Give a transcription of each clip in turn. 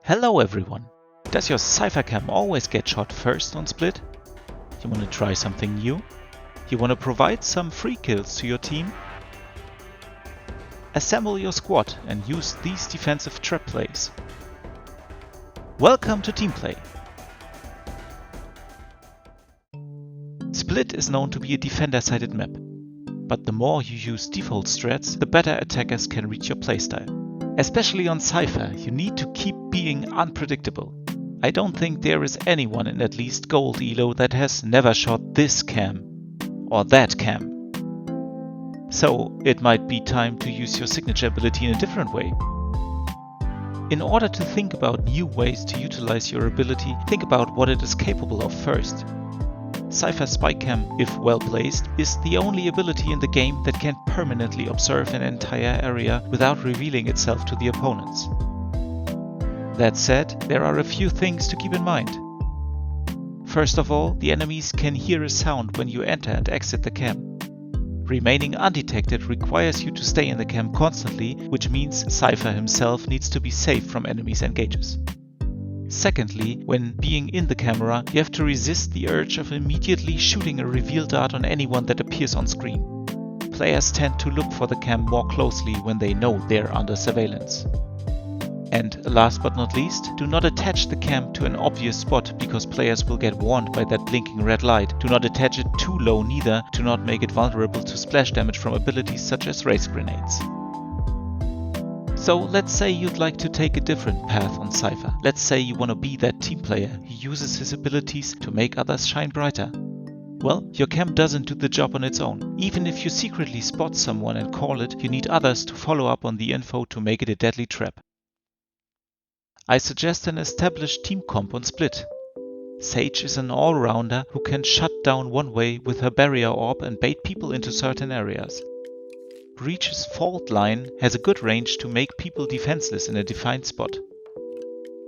Hello everyone! Does your Cypher always get shot first on Split? You want to try something new? You want to provide some free kills to your team? Assemble your squad and use these defensive trap plays. Welcome to Teamplay! Split is known to be a defender-sided map, but the more you use default strats, the better attackers can read your playstyle. Especially on Cypher, you need to keep being unpredictable. I don't think there is anyone in at least Gold Elo that has never shot this cam or that cam. So it might be time to use your signature ability in a different way. In order to think about new ways to utilize your ability, think about what it is capable of first. Cypher's Spycam, if well placed, is the only ability in the game that can permanently observe an entire area without revealing itself to the opponents. That said, there are a few things to keep in mind. First of all, the enemies can hear a sound when you enter and exit the cam. Remaining undetected requires you to stay in the cam constantly, which means Cypher himself needs to be safe from enemies and engages. Secondly, when being in the camera, you have to resist the urge of immediately shooting a reveal dart on anyone that appears on screen. Players tend to look for the cam more closely when they know they're under surveillance. And last but not least, do not attach the cam to an obvious spot because players will get warned by that blinking red light. Do not attach it too low neither to not make it vulnerable to splash damage from abilities such as Raze grenades. So let's say you'd like to take a different path on Cypher. Let's say you want to be that team player who uses his abilities to make others shine brighter. Well, your cam doesn't do the job on its own. Even if you secretly spot someone and call it, you need others to follow up on the info to make it a deadly trap. I suggest an established team comp on Split. Sage is an all-rounder who can shut down one way with her barrier orb and bait people into certain areas. Breach's fault line has a good range to make people defenseless in a defined spot.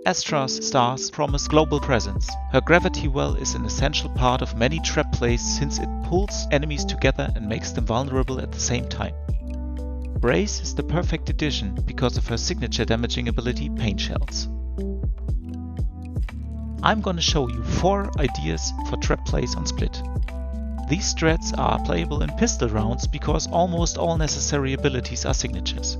Astra's stars promise global presence. Her gravity well is an essential part of many trap plays since it pulls enemies together and makes them vulnerable at the same time. Raze is the perfect addition because of her signature damaging ability Paint Shells. I'm gonna show you 4 ideas for trap plays on Split. These strats are playable in pistol rounds because almost all necessary abilities are signatures.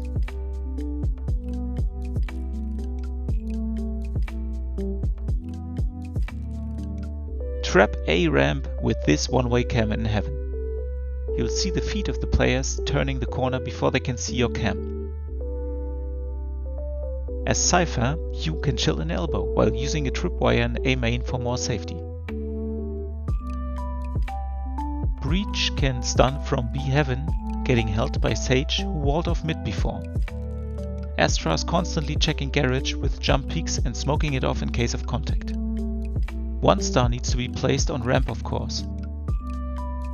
Trap a ramp with this one-way cam in heaven. You'll see the feet of the players turning the corner before they can see your cam. As Cypher, you can chill an elbow while using a tripwire in A main for more safety. Breach can stun from B heaven, getting held by Sage who walled off mid before. Astra is constantly checking garage with jump peeks and smoking it off in case of contact. 1 star needs to be placed on ramp of course.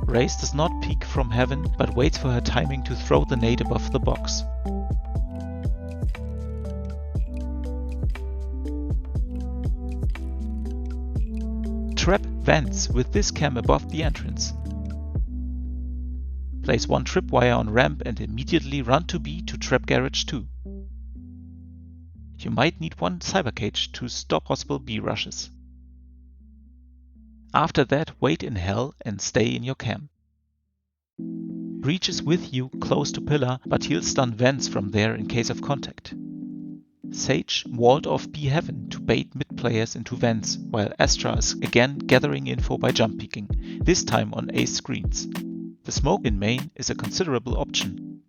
Raze does not peek from heaven, but waits for her timing to throw the nade above the box. Trap vents with this cam above the entrance. Place 1 tripwire on ramp and immediately run to B to trap garage 2. You might need 1 cyber cage to stop possible B rushes. After that, wait in hell and stay in your cam. Breach is with you close to pillar, but he'll stun vents from there in case of contact. Sage walled off B heaven to bait mid players into vents, while Astra is again gathering info by jump peeking, this time on A screens. The smoke in main is a considerable option.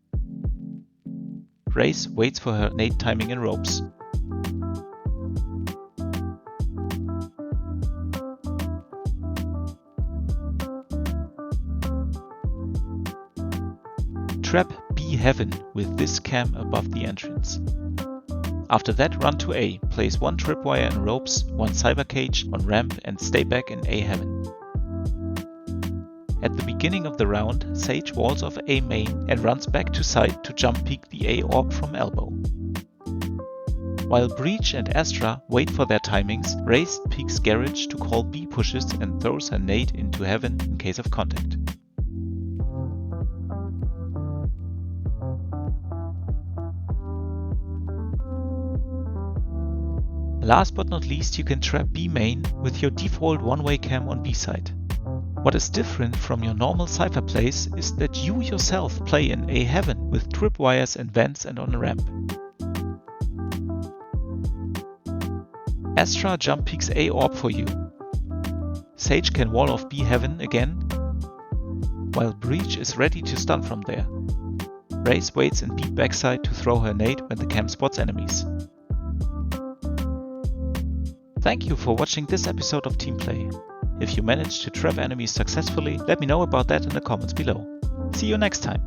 Raze waits for her nade timing in ropes. Trap B heaven with this cam above the entrance. After that, run to A, place 1 tripwire in ropes, 1 cyber cage on ramp and stay back in A heaven. At the beginning of the round, Sage walls off A main and runs back to side to jump peek the A orb from elbow. While Breach and Astra wait for their timings, Raze peeks garage to call B pushes and throws her nade into heaven in case of contact. Last but not least, you can trap B main with your default one-way cam on B side. What is different from your normal Cypher plays is that you yourself play in A heaven with tripwires and vents and on a ramp. Astra jump peeks A orb for you. Sage can wall off B heaven again, while Breach is ready to stun from there. Raze waits in B backside to throw her nade when the cam spots enemies. Thank you for watching this episode of Teamplay. If you managed to trap enemies successfully, let me know about that in the comments below. See you next time!